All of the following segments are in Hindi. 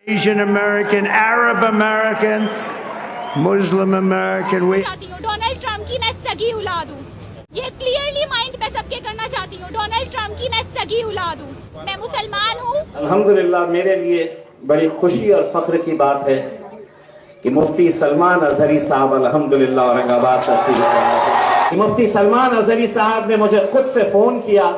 Asian American, Arab American, Muslim American. Donald Trump की मैं सगी औलाद हूँ। ये क्लियरली माइंड पे सबके करना चाहती हूँ। डोनाल्ड ट्रम्प की मैं सगी औलाद हूँ। मैं मुसलमान हूँ। अल्हम्दुलिल्लाह मेरे लिए बड़ी खुशी और फख्र की बात है कि मुफ्ती सलमान अजहरी साहब अल्हम्दुलिल्लाह औरंगाबाद तशरीफ लाए। कि मुफ्ती सलमान अजहरी साहब ने मुझे खुद से फोन किया,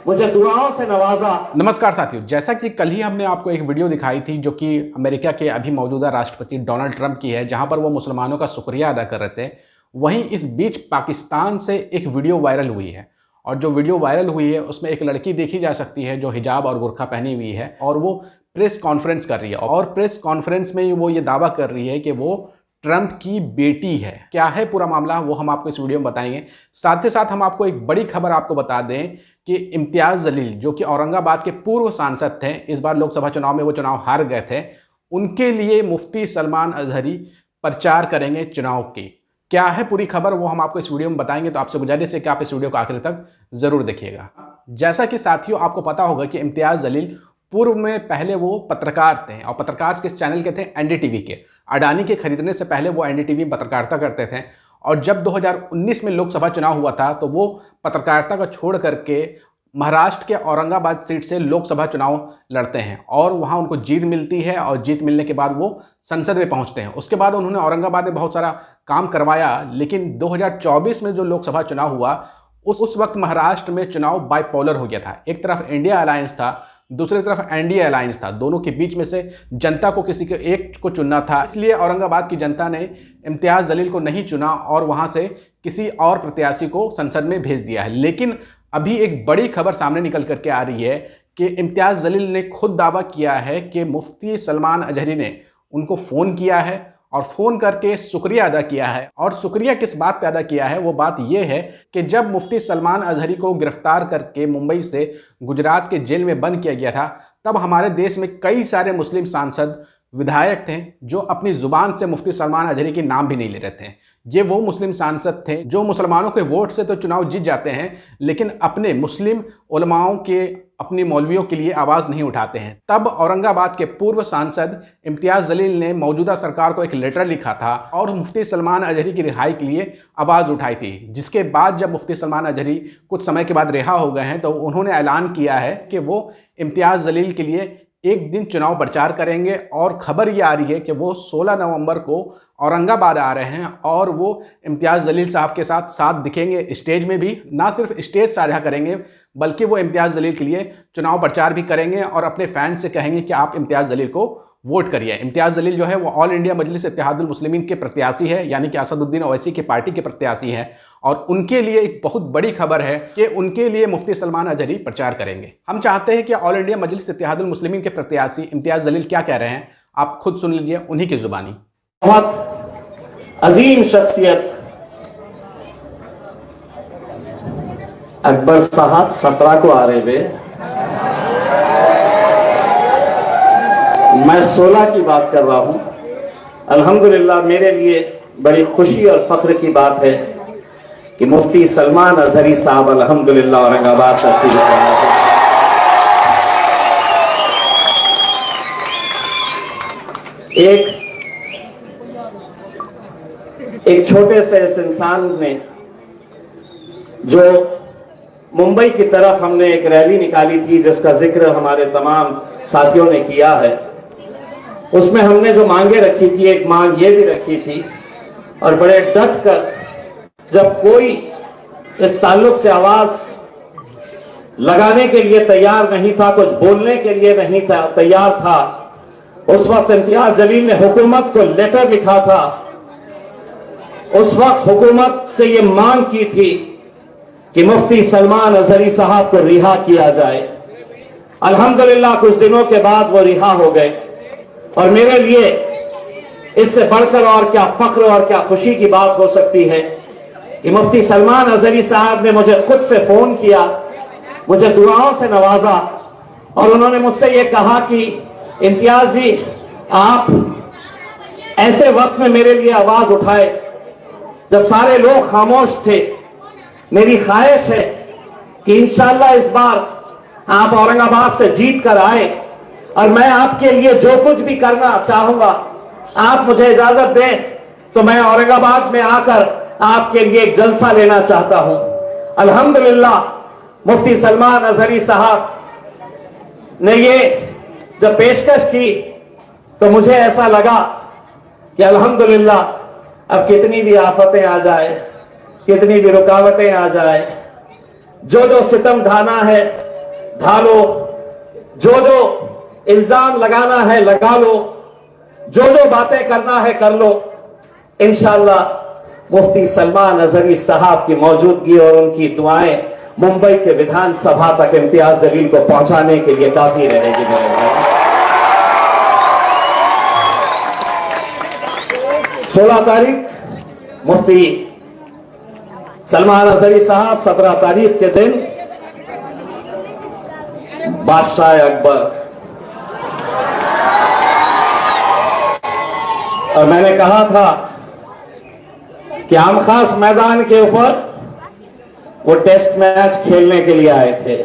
मुझे दुआओं से नवाजा। नमस्कार साथियों, जैसा कि कल ही हमने आपको एक वीडियो दिखाई थी जो कि अमेरिका के अभी मौजूदा राष्ट्रपति डोनाल्ड ट्रंप की है, जहां पर वो मुसलमानों का शुक्रिया अदा कर रहे थे। वहीं इस बीच पाकिस्तान से एक वीडियो वायरल हुई है और जो वीडियो वायरल हुई है उसमें एक लड़की देखी जा सकती है जो हिजाब और बुर्का पहनी हुई है और वो प्रेस कॉन्फ्रेंस कर रही है और प्रेस कॉन्फ्रेंस में वो ये दावा कर रही है कि वो ट्रंप की बेटी है। क्या है पूरा मामला वो हम आपको इस वीडियो में बताएंगे। साथ ही साथ हम आपको एक बड़ी खबर आपको बता दें कि इम्तियाज़ जलील जो कि औरंगाबाद के पूर्व सांसद थे, इस बार लोकसभा चुनाव में वो चुनाव हार गए थे, उनके लिए मुफ्ती सलमान अजहरी प्रचार करेंगे चुनाव की। क्या है पूरी खबर वो हम आपको इस वीडियो में बताएंगे, तो आपसे गुजारिश है कि आप इस वीडियो को आखिर तक जरूर देखिएगा। जैसा कि साथियों आपको पता होगा कि इम्तियाज़ जलील पूर्व में पहले वो पत्रकार थे और पत्रकार किस चैनल के थे, एनडीटीवी के। अडानी के खरीदने से पहले वो एनडीटीवी में पत्रकारिता करते थे और जब 2019 में लोकसभा चुनाव हुआ था तो वो पत्रकारिता को छोड़ करके महाराष्ट्र के औरंगाबाद सीट से लोकसभा चुनाव लड़ते हैं और वहाँ उनको जीत मिलती है और जीत मिलने के बाद वो संसद में पहुँचते हैं। उसके बाद उन्होंने औरंगाबाद में बहुत सारा काम करवाया, लेकिन 2024 में जो लोकसभा चुनाव हुआ उस वक्त महाराष्ट्र में चुनाव बाइपोलर हो गया था। एक तरफ इंडिया अलायंस था, दूसरी तरफ एनडीए अलायंस था। दोनों के बीच में से जनता को किसी के एक को चुनना था, इसलिए औरंगाबाद की जनता ने इम्तियाज़ जलील को नहीं चुना और वहां से किसी और प्रत्याशी को संसद में भेज दिया है। लेकिन अभी एक बड़ी खबर सामने निकल करके आ रही है कि इम्तियाज़ जलील ने खुद दावा किया है कि मुफ्ती सलमान अजहरी ने उनको फ़ोन किया है और फ़ोन करके शुक्रिया अदा किया है। और शुक्रिया किस बात पे अदा किया है, वो बात यह है कि जब मुफ्ती सलमान अजहरी को गिरफ्तार करके मुंबई से गुजरात के जेल में बंद किया गया था, तब हमारे देश में कई सारे मुस्लिम सांसद विधायक थे जो अपनी ज़ुबान से मुफ्ती सलमान अजहरी के नाम भी नहीं ले रहे थे। ये वो मुस्लिम सांसद थे जो मुसलमानों के वोट से तो चुनाव जीत जाते हैं, लेकिन अपने मुस्लिम उलमाओं के, अपनी मौलवियों के लिए आवाज़ नहीं उठाते हैं। तब औरंगाबाद के पूर्व सांसद इम्तियाज़ जलील ने मौजूदा सरकार को एक लेटर लिखा था और मुफ्ती सलमान अजहरी की रिहाई के लिए आवाज़ उठाई थी। जिसके बाद जब मुफ्ती सलमान अजहरी कुछ समय के बाद रिहा हो गए हैं तो उन्होंने ऐलान किया है कि वो इम्तियाज़ जलील के लिए एक दिन चुनाव प्रचार करेंगे और खबर ये आ रही है कि वो 16 नवंबर को औरंगाबाद आ रहे हैं और वो इम्तियाज़ जलील साहब के साथ दिखेंगे स्टेज में भी। ना सिर्फ स्टेज साझा करेंगे बल्कि वो इम्तियाज़ जलील के लिए चुनाव प्रचार भी करेंगे और अपने फैन से कहेंगे कि आप इम्तियाज़ जलील को वोट करिए। इम्तियाज़ जलील जो है वो ऑल इंडिया मजलिस इत्तेहादुल मुस्लिमीन के प्रत्याशी है, यानी कि असदुद्दीन ओवैसी की पार्टी के प्रत्याशी है और उनके लिए एक बहुत बड़ी खबर है कि उनके लिए मुफ्ती सलमान अजहरी प्रचार करेंगे। हम चाहते हैं कि ऑल इंडिया मजलिस इत्तेहादुल मुस्लिमीन के प्रत्याशी इम्तियाज़ जलील क्या कह रहे हैं, आप खुद सुन लीजिए उन्हीं की जुबानी। बहुत अजीम शख्सियत अकबर साहब 17 को आ रहे थे, मैं 16 की बात कर रहा हूं। अल्हम्दुलिल्लाह मेरे लिए बड़ी खुशी और फख्र की बात है कि मुफ्ती सलमान अजहरी साहब अल्हम्दुलिल्लाह औरंगाबाद तशरीफ लाए। एक छोटे से इस इंसान ने जो मुंबई की तरफ हमने एक रैली निकाली थी जिसका जिक्र हमारे तमाम साथियों ने किया है, उसमें हमने जो मांगे रखी थी, एक मांग ये भी रखी थी और बड़े डट कर जब कोई इस ताल्लुक से आवाज लगाने के लिए तैयार नहीं था, कुछ बोलने के लिए नहीं था तैयार था, उस वक्त इम्तियाज़ जलील ने हुकूमत को लेटर लिखा था। उस वक्त हुकूमत से ये मांग की थी कि मुफ्ती सलमान अजहरी साहब को रिहा किया जाए। अल्हम्दुलिल्लाह कुछ दिनों के बाद वो रिहा हो गए और मेरे लिए इससे बढ़कर और क्या फख्र और क्या खुशी की बात हो सकती है कि मुफ्ती सलमान अजहरी साहब ने मुझे खुद से फोन किया, मुझे दुआओं से नवाजा और उन्होंने मुझसे ये कहा कि इम्तियाज़ जी आप ऐसे वक्त में मेरे लिए आवाज उठाए जब सारे लोग खामोश थे। मेरी ख्वाहिश है कि इंशाअल्लाह इस बार आप औरंगाबाद से जीत कर आए और मैं आपके लिए जो कुछ भी करना चाहूंगा, आप मुझे इजाजत दें तो मैं औरंगाबाद में आकर आपके लिए एक जलसा लेना चाहता हूं। अल्हम्दुलिल्लाह मुफ्ती सलमान अजहरी साहब ने ये जब पेशकश की तो मुझे ऐसा लगा कि अल्हम्दुलिल्लाह अब कितनी भी आफतें आ जाए, कितनी भी रुकावटें आ जाए, जो सितम ढाना है ढालो, जो इल्जाम लगाना है लगा लो, जो बातें करना है कर लो। इंशाअल्लाह मुफ्ती सलमान अजहरी साहब की मौजूदगी और उनकी दुआएं मुंबई के विधानसभा तक इम्तियाज जलील को पहुंचाने के लिए काफी रहेगी। 16 तारीख मुफ्ती सलमान अजहरी साहब, 17 तारीख के दिन बादशाह अकबर। और मैंने कहा था कि आम खास मैदान के ऊपर वो टेस्ट मैच खेलने के लिए आए थे।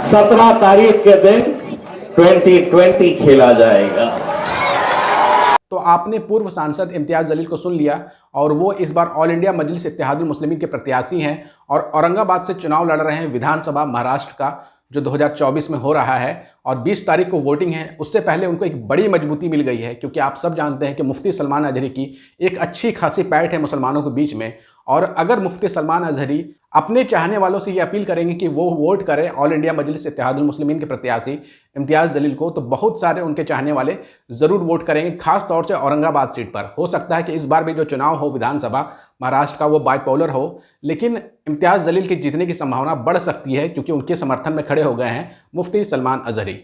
17 तारीख के दिन 2020 खेला जाएगा। तो आपने पूर्व सांसद इम्तियाज जलील को सुन लिया और वो इस बार ऑल इंडिया मजलिस इत्तेहादुल मुस्लिमीन के प्रत्याशी हैं और औरंगाबाद से चुनाव लड़ रहे हैं विधानसभा महाराष्ट्र का, जो 2024 में हो रहा है और 20 तारीख को वोटिंग है। उससे पहले उनको एक बड़ी मजबूती मिल गई है, क्योंकि आप सब जानते हैं कि मुफ्ती सलमान अजहरी की एक अच्छी खासी पैठ है मुसलमानों के बीच में। और अगर मुफ्ती सलमान अजहरी अपने चाहने वालों से ये अपील करेंगे कि वो वोट करें ऑल इंडिया मजलिस इत्तेहादुल मुस्लिमीन के प्रत्याशी इम्तियाज जलील को, तो बहुत सारे उनके चाहने वाले ज़रूर वोट करेंगे, खास तौर से औरंगाबाद सीट पर। हो सकता है कि इस बार भी जो चुनाव हो विधानसभा महाराष्ट्र का वो बाइपोलर हो, लेकिन इम्तियाज जलील के जीतने की संभावना बढ़ सकती है, क्योंकि उनके समर्थन में खड़े हो गए हैं मुफ्ती सलमान अजहरी।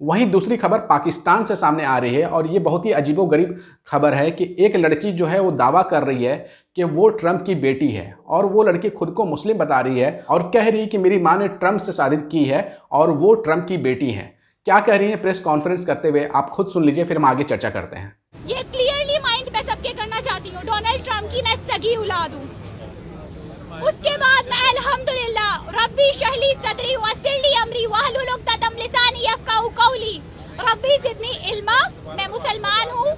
वहीं दूसरी खबर पाकिस्तान से सामने आ रही है और ये बहुत ही अजीबोगरीब खबर है कि एक लड़की जो है वो दावा कर रही है कि वो ट्रंप की बेटी है, और वो लड़की खुद को मुस्लिम बता रही है और कह रही है कि मेरी माँ ने ट्रंप से शादी की है और वो ट्रंप की बेटी है। क्या कह रही है प्रेस कॉन्फ्रेंस करते हुए, आप खुद सुन लीजिए, फिर हम आगे चर्चा करते हैं। ये क्लियरली माइंड में सबके करना चाहती हूँ, डोनाल्ड ट्रंप की मैं सगी औलाद हूँ। उसके बाद मैं अल्हम्दुलिल्लाह रब्बी शहली सदरी वसिरली अमरी वहलुल उक़दतम लिसानी यफ़क़हू क़ौली, रब्बी ज़िदनी इल्मा। मैं मुसलमान हूँ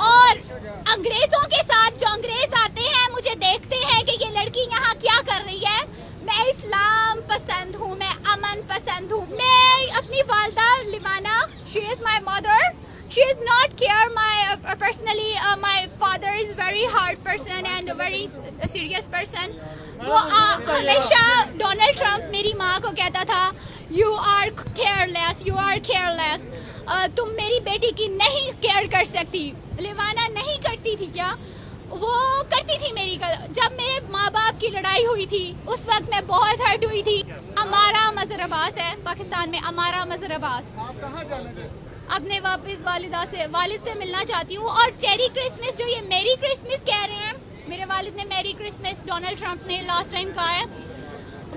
और अंग्रेजों के साथ जो अंग्रेज आते हैं मुझे देखते हैं कि ये लड़की यहाँ क्या कर रही है। मैं इस्लाम पसंद हूँ, मैं अमन पसंद हूँ। मैं अपनी वालदा लिवाना, she is my mother, she is not care my personally my father is very hard person and a very serious person. वो हमेशा डोनाल्ड ट्रंप मेरी माँ को कहता था you are careless, you are careless, तुम मेरी बेटी की नहीं केयर कर सकती। लिवाना नहीं करती थी क्या? वो करती थी मेरी। जब मेरे माँ बाप की लड़ाई हुई थी उस वक्त मैं बहुत हर्ट हुई थी। अमारा मजहर अब्बास है पाकिस्तान में, अमारा मजहर अब्बास। आप कहाँ जाना चाहते? अपने वापस वालिद से मिलना चाहती हूँ। और चेरी क्रिसमस जो ये मेरी क्रिसमस कह रहे हैं, मेरे वालिद ने मेरी क्रिसमस डोनाल्ड ट्रंप ने लास्ट टाइम कहा है,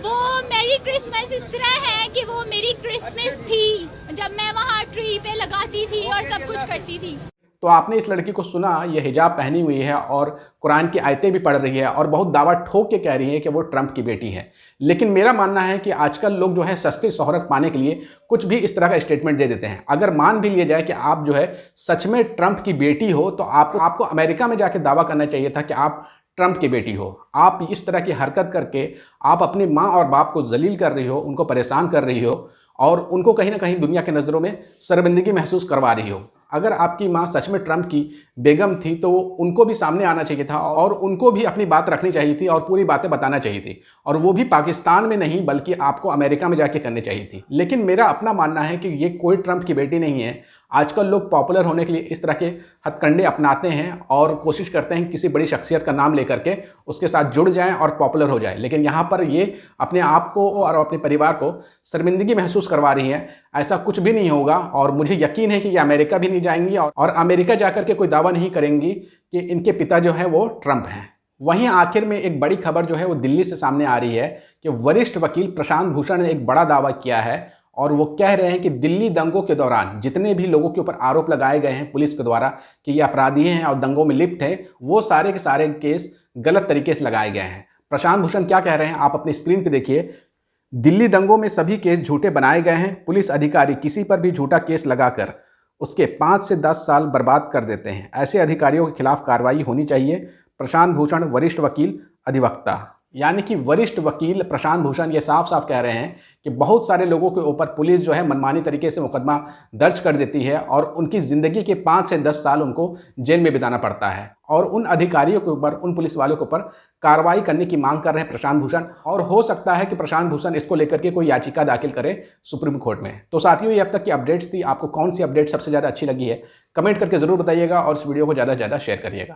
वो मेरी क्रिसमस इस तरह है कि वो मेरी क्रिसमस थी जब मैं वहाँ ट्री पे लगाती थी और सब कुछ करती थी। तो आपने इस लड़की को सुना, ये हिजाब पहनी हुई है और कुरान की आयतें भी पढ़ रही है और बहुत दावा ठोक के कह रही है कि वो ट्रंप की बेटी है। लेकिन मेरा मानना है कि आजकल लोग जो है सस्ती शोहरत पाने के लिए कुछ भी इस तरह का स्टेटमेंट दे देते हैं। अगर मान भी लिया जाए कि आप जो है सच में ट्रंप की बेटी हो, तो आपको अमेरिका में जाके दावा करना चाहिए था कि आप ट्रंप की बेटी हो। आप इस तरह की हरकत करके आप अपनी माँ और बाप को जलील कर रही हो, उनको परेशान कर रही हो और उनको कहीं ना कहीं दुनिया की नज़रों में शर्मिंदगी महसूस करवा रही हो। अगर आपकी माँ सच में ट्रंप की बेगम थी तो उनको भी सामने आना चाहिए था और उनको भी अपनी बात रखनी चाहिए थी और पूरी बातें बताना चाहिए थी, और वो भी पाकिस्तान में नहीं बल्कि आपको अमेरिका में जाके करनी चाहिए थी। लेकिन मेरा अपना मानना है कि ये कोई ट्रंप की बेटी नहीं है। आजकल लोग पॉपुलर होने के लिए इस तरह के हथकंडे अपनाते हैं और कोशिश करते हैं किसी बड़ी शख्सियत का नाम लेकर के उसके साथ जुड़ जाएं और पॉपुलर हो जाएं। लेकिन यहाँ पर ये अपने आप को और अपने परिवार को शर्मिंदगी महसूस करवा रही हैं। ऐसा कुछ भी नहीं होगा और मुझे यकीन है कि ये अमेरिका भी नहीं जाएंगी और अमेरिका जाकर के कोई दावा नहीं करेंगी कि इनके पिता जो है वो ट्रंप हैं। वहीं आखिर में एक बड़ी खबर जो है वो दिल्ली से सामने आ रही है कि वरिष्ठ वकील प्रशांत भूषण ने एक बड़ा दावा किया है और वो कह रहे हैं कि दिल्ली दंगों के दौरान जितने भी लोगों के ऊपर आरोप लगाए गए हैं पुलिस के द्वारा कि ये अपराधी हैं और दंगों में लिप्त हैं, वो सारे के सारे केस गलत तरीके से लगाए गए हैं। प्रशांत भूषण क्या कह रहे हैं आप अपनी स्क्रीन पे देखिए। दिल्ली दंगों में सभी केस झूठे बनाए गए हैं। पुलिस अधिकारी किसी पर भी झूठा केस लगाकर उसके 5 से 10 साल बर्बाद कर देते हैं। ऐसे अधिकारियों के खिलाफ कार्रवाई होनी चाहिए। प्रशांत भूषण, वरिष्ठ वकील अधिवक्ता। यानी कि वरिष्ठ वकील प्रशांत भूषण ये साफ साफ कह रहे हैं कि बहुत सारे लोगों के ऊपर पुलिस जो है मनमानी तरीके से मुकदमा दर्ज कर देती है और उनकी ज़िंदगी के 5 से 10 साल उनको जेल में बिताना पड़ता है। और उन अधिकारियों के ऊपर, उन पुलिस वालों के ऊपर कार्रवाई करने की मांग कर रहे हैं प्रशांत भूषण। और हो सकता है कि प्रशांत भूषण इसको लेकर के कोई याचिका दाखिल करे सुप्रीम कोर्ट में। तो साथियों, ये अब तक की अपडेट्स थी। आपको कौन सी अपडेट सबसे ज़्यादा अच्छी लगी है कमेंट करके ज़रूर बताइएगा और इस वीडियो को ज़्यादा से ज़्यादा शेयर करिएगा।